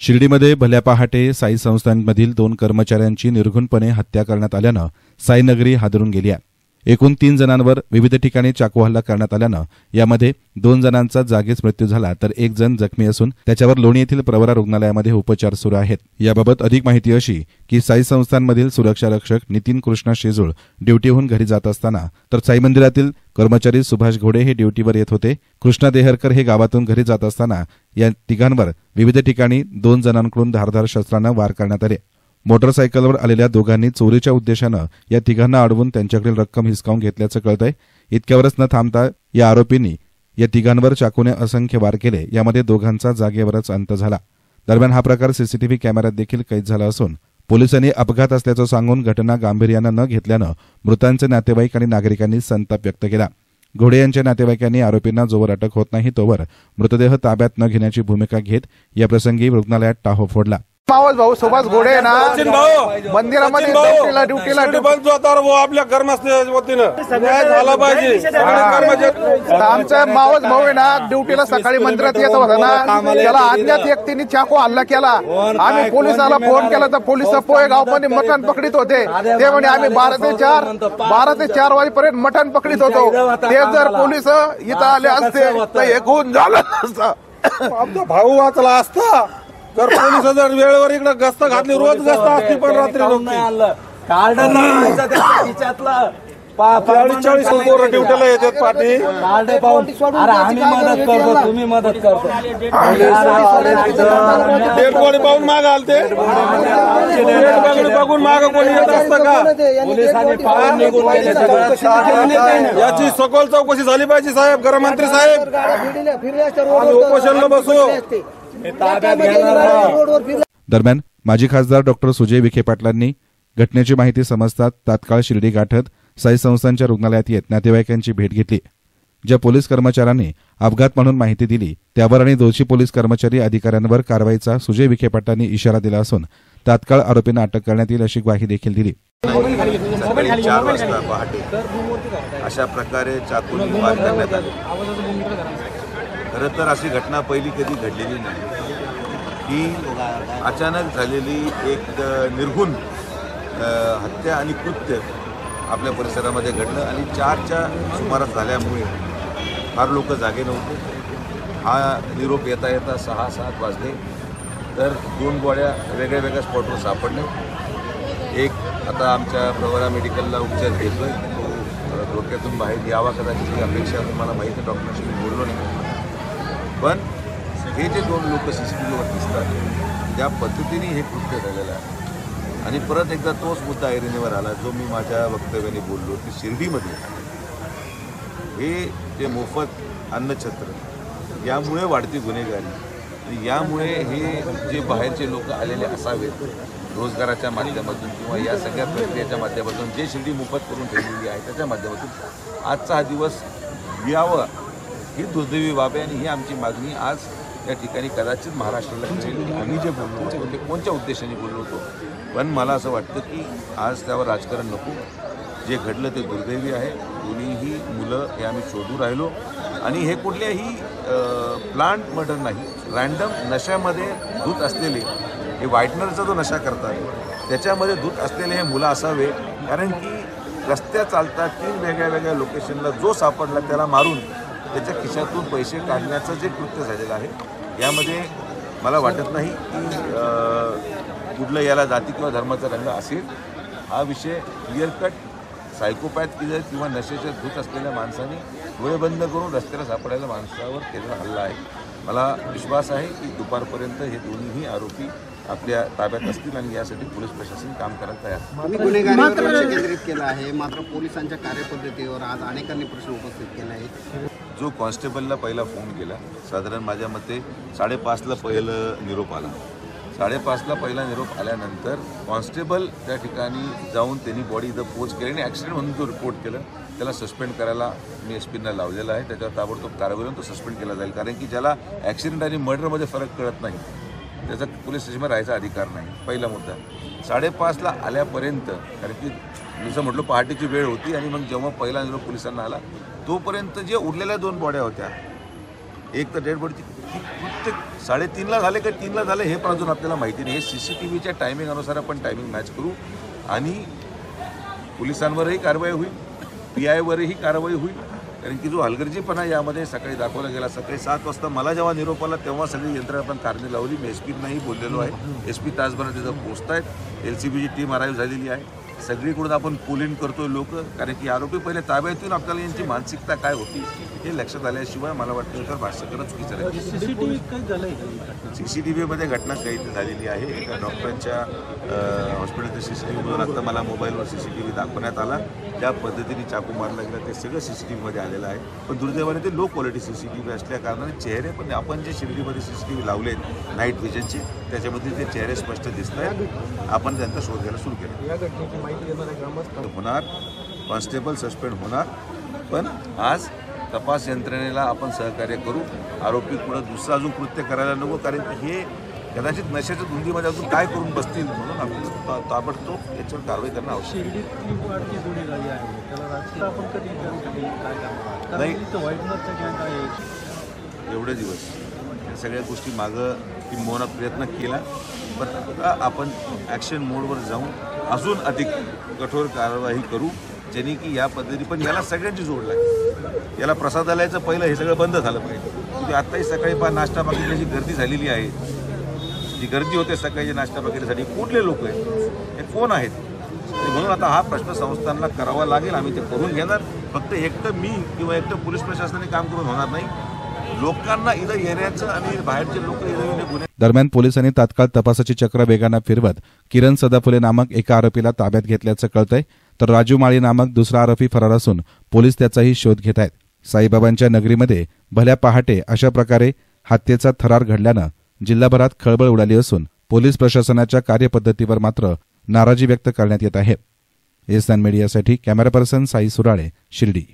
शिर्डीमध्ये भल्या पहाटे साई संस्थांमधील 2 कर्मचाऱ्यांची निर्घृणपणे हत्या करण्यात आल्यानं साईनगरी हादरून गेली आहे। एकूण 3 जणांवर विविध ठिकाणी चाकू हल्ला करण्यात आल्यानं यामध्ये 2 जणांचा जागीच मृत्यू झाला तर 1 जण जखमी असून त्याच्यावर लोणी येथील प्रवरा रुग्णालयामध्ये उपचार सुरू आहेत। याबाबत अधिक माहिती अशी की साई संस्थांमधील सुरक्षा रक्षक नितीन कृष्णा शेजूळ ड्युटीहून घरी जात असताना तर साई मंदिरातील कर्मचारी सुभाष घोडे हे ड्युटीवर येत होते। कृष्णा देहरकर हे गावातून घरी जात असताना या तिघांवर विविध ठिकाणी 2 जणांकडून धारदार शस्त्राने वार करण्यात आले। मोटरसायकलवर आलेल्या दोघांनी चोरीच्या उद्देशानं या तिघांना अडवून त्यांच्याकडील रक्कम हिसकावून घेतल्याचं कळतंय। इतक्यावरच न थांबता या आरोपींनी या तिघांवर चाकूने असंख्य वार केले। यामध्ये दोघांचा जागेवरच अंत झाला। दरम्यान हा प्रकार सीसीटीव्ही कॅमेऱ्यात देखील कैद झाला असून पोलिसांनी अपघात असल्याचं सांगून घटना गांभीर्यानं न घेतल्यानं मृतांचे नातेवाईक आणि नागरिकांनी संताप व्यक्त केला। घोडे यांच्या नातेवाईकांनी आरोपींना जोवर अटक होत नाही तोवर मृतदेह ताब्यात न घेण्याची भूमिका घेत याप्रसंगी रुग्णालयात टाहो फोडला। मावस भाऊ सुभाष घोडे ना मंदिरामध्ये ड्युटीला आपल्या कर्मचाऱ्यांच्या वतीनं झाला पाहिजे। आमचा मावस भाऊ आहे ना ड्युटीला सकाळी मंदिरात येत होता ना, त्याला अज्ञात व्यक्तीने चाकू हल्ला केला। आम्ही पोलिसाला फोन केला तर पोलीस पोहे गावमध्ये मटण पकडीत होते। ते म्हणजे आम्ही 12 ते 4 वाजेपर्यंत मटण पकडीत होतो। ते जर पोलीस इथं आले असते तर एकूण झालं असतं, आमचा भाऊ वाचला असता। तर पोलिस जर वेळेवर इकडे गस्त घातली, रोज गस्त असते पण रात्री कार्ड ड्युटीला येतात पाठी कार्ड पाहून आम्ही मदत करतो, तुम्ही मदत करतो। डेड बॉडी पाहून माग आलते, बघून माग कोणी येत असतं का? पोलिसांनी पाहून निघून गेले। याची सखोल चौकशी झाली पाहिजे साहेब, गृहमंत्री साहेब। आम्ही उपोषणला बसू। दरम्यान माजी खासदार डॉक्टर सुजय विखे पाटलांनी घटनेची माहिती समजतात तात्काळ शिर्डी गाठत साई संस्थांच्या रुग्णालयात येत नातेवाईकांची भेट घेतली। ज्या पोलीस कर्मचाऱ्यांनी अपघात म्हणून माहिती दिली त्यावर आणि दोषी पोलीस कर्मचारी अधिकाऱ्यांवर कारवाईचा सुजय विखे पाटलांनी इशारा दिला असून तात्काळ आरोपींना अटक करण्यात येईल अशी ग्वाही देखील दिली। 4 वाजता पहाटे अशा प्रकारे चाकूने वार करण्यात आले। खरं तर अशी घटना पहिली कधी घडलेली नाही। ही अचानक झालेली एक निर्घृण हत्या आणि कृत्य आपल्या परिसरामध्ये घडलं आणि 4च्या सुमारास झाल्यामुळे फार लोक जागे नव्हते। हा निरोप येता येता 6-7 वाजले तर 2 बॉड्या वेगळ्या वेगळ्या स्पॉटवर सापडल्या। एक आता आमच्या प्रवरा मेडिकलला उपचार घेतोय, तो डोक्यातून बाहेर यावा कदाचित ही अपेक्षा मला माहिती आहे, डॉक्टरशी मी बोललो नाही। पण हे जे 2 लोक सीसीटीव्हीवर दिसतात त्या पद्धतीने हे कृत्य झालेलं आहे। आणि परत एकदा तोच मुद्दा ऐरणीवर आला जो मी माझ्या वक्तव्याने बोललो की शिर्डीमध्ये हे जे मोफत अन्नछत्र यामुळे वाढती गुन्हेगारी, यामुळे हे जे बाहेरचे लोक आलेले असावेत रोजगाराच्या माध्यमातून किंवा या सगळ्या प्रक्रियेच्या माध्यमातून जे शिर्डी मोफत करून ठेवलेली आहे त्याच्या माध्यमातून आजचा हा दिवस यावं ही दुर्दैवी बाब आहे। आणि ही आमची मागणी आज या ठिकाणी कदाचित महाराष्ट्राला मिळेल। आम्ही जे बोललो होतो ते कोणत्या उद्देशाने बोललो होतो, पण मला असं वाटतं की आज त्यावर राजकारण नको। जे घडलं ते दुर्दैवी आहे। दोन्हीही मुलं हे आम्ही शोधू राहिलो आणि हे कुठल्याही प्लांट मर्डर नाही, रँडम नशामध्ये धूत असलेले हे व्हाईटनरचा जो नशा करतात त्याच्यामध्ये धूत असलेले हे मुलं असावे। कारण की रस्त्या चालतात 3 वेगळ्या वेगळ्या लोकेशनला जो सापडला त्याला मारून त्याच्या खिशातून पैसे काढण्याचं जे कृत्य झालेलं आहे यामध्ये मला वाटत नाही की कुठलं याला जाती किंवा धर्माचा रंग असेल। हा विषय क्लिअर कट सायकोपॅथ किंवा नशेच्या धूत असलेल्या माणसाने डोळे बंद करून रस्त्याला सापडायला माणसावर केलेला हल्ला आहे। मला विश्वास आहे की दुपारपर्यंत हे दोन्हीही आरोपी आपल्या ताब्यात असतील आणि यासाठी पोलीस प्रशासन काम करायला तयार। गुन्हेगारीवर लक्ष केंद्रित केलं आहे, मात्र पोलिसांच्या कार्यपद्धतीवर आज अनेकांनी प्रश्न उपस्थित केला आहे। जो कॉन्स्टेबलला पहिला फोन केला साधारण माझ्या मते 5:30ला पहिलं निरोप आला। 5:30ला पहिला निरोप आल्यानंतर कॉन्स्टेबल त्या ठिकाणी जाऊन त्यांनी बॉडी इथं पोच केली आणि ॲक्सिडेंट म्हणून तो रिपोर्ट केलं। त्याला सस्पेंड करायला मी एसपींना लावलेला आहे, त्याच्यावर ताबडतोब कारवाई होऊन तो सस्पेंड केला जाईल। कारण की ज्याला ॲक्सिडेंट आणि मर्डरमध्ये फरक कळत नाही त्याचा पोलीस स्टेशनवर राहायचा अधिकार नाही, पहिला मुद्दा। 5:30ला आल्यापर्यंत कारण की जसं म्हटलं पहाटेची वेळ होती आणि मग जेव्हा पहिला निरोप पोलिसांना आला तोपर्यंत जे उरलेल्या 2 बॉड्या होत्या, एक तर डेड बॉडीची की कृत्य 3:30ला झाले का 3ला झाले हे पण अजून आपल्याला माहिती नाही. हे CCTVच्या टायमिंग अनुसार आपण टायमिंग मॅच करू आणि पोलिसांवरही कारवाई होईल, PI वरही कारवाई होईल. कारण की जो हलगर्जीपणा यामध्ये सकाळी दाखवला गेला. सकाळी 7 वाजता मला जेव्हा निरोप आला तेव्हा सगळी यंत्रणा आपण कारणी लावली. मी SP-नाही बोललेलो आहे. SP तासभरात तिथं पोहोचतायत. LCBची टीम अराईव्ह झालेली आहे. सगळीकडून आपण पोलिंग करतोय लोक, कारण की आरोपी पहिले ताब्यात येऊन आपल्याला यांची मानसिकता काय होती हे लक्षात आल्याशिवाय मला वाटतं तर भाष्य करणं चुकीचं आहे. CCTVमध्ये घटना कैद झालेली आहे. एका डॉक्टरांच्या हॉस्पिटलच्या CCTVमधून आता मला मोबाईलवर CCTV दाखवण्यात आला. ज्या पद्धतीने चाकू मारला गेला ते सगळं CCTVमध्ये आलेलं आहे. पण दुर्दैवाने ते लो क्वालिटी CCTV असल्या कारणाने चेहरे पण आपण जे शिर्डीमध्ये CCTV लावलेत नाईट व्हिजनचे त्याच्यामध्ये ते चेहरे स्पष्ट दिसत आहेत. आपण त्यांचा शोध घ्यायला सुरू केला. होणार, कॉन्स्टेबल सस्पेंड होणार, पण आज तपास यंत्रणेला आपण सहकार्य करू. आरोपी पुढे दुसरं अजून कृत्य करायला नको, कारण की हे कदाचित नशेच्या धुंदीमध्ये अजून काय करून बसतील म्हणून आपण ताबडतोब याच्यावर कारवाई करणं आवश्यक नाही. एवढे दिवस या सगळ्या गोष्टी मागं किंबहुना प्रयत्न केला, पण आता आपण ॲक्शन मोडवर जाऊन अजून अधिक कठोर कारवाई करू, ज्यांनी की या पद्धती पण याला सगळ्यांची जोड लागेल. याला प्रसादालयाचं पहिलं हे सगळं बंद झालं पाहिजे. तुम्ही आत्ताही सकाळी नाश्ता पाकिटाची गर्दी झालेली आहे. जी गर्दी होते सकाळी नाश्ता पाकिटासाठी कुठले लोक आहेत, हे कोण आहेत, म्हणून आता हा प्रश्न संस्थांना करावा लागेल. आम्ही ते करून घेणार. फक्त एकटं मी किंवा एकटं पोलीस प्रशासनाने काम करून होणार नाही. लोकांना इथं येण्याचं आणि बाहेरचे लोक इथं गुन्हे. दरम्यान पोलिसांनी तात्काळ तपासाची चक्र वेगानं फिरवत किरण सदाफुले नामक एका आरोपीला ताब्यात घेतल्याचं कळतंय, तर राजू माळी नामक दुसरा आरोपी फरार असून पोलीस त्याचाही शोध घेत आहेत. साईबाबांच्या नगरीमध्ये भल्या पहाटे अशा प्रकारे हत्येचा थरार घडल्यानं जिल्हाभरात खळबळ उडाली असून पोलीस प्रशासनाच्या कार्यपद्धतीवर मात्र नाराजी व्यक्त करण्यात येत आहे. एसएन मीडियासाठी कॅमेरा पर्सन साई सुराळे, शिर्डी.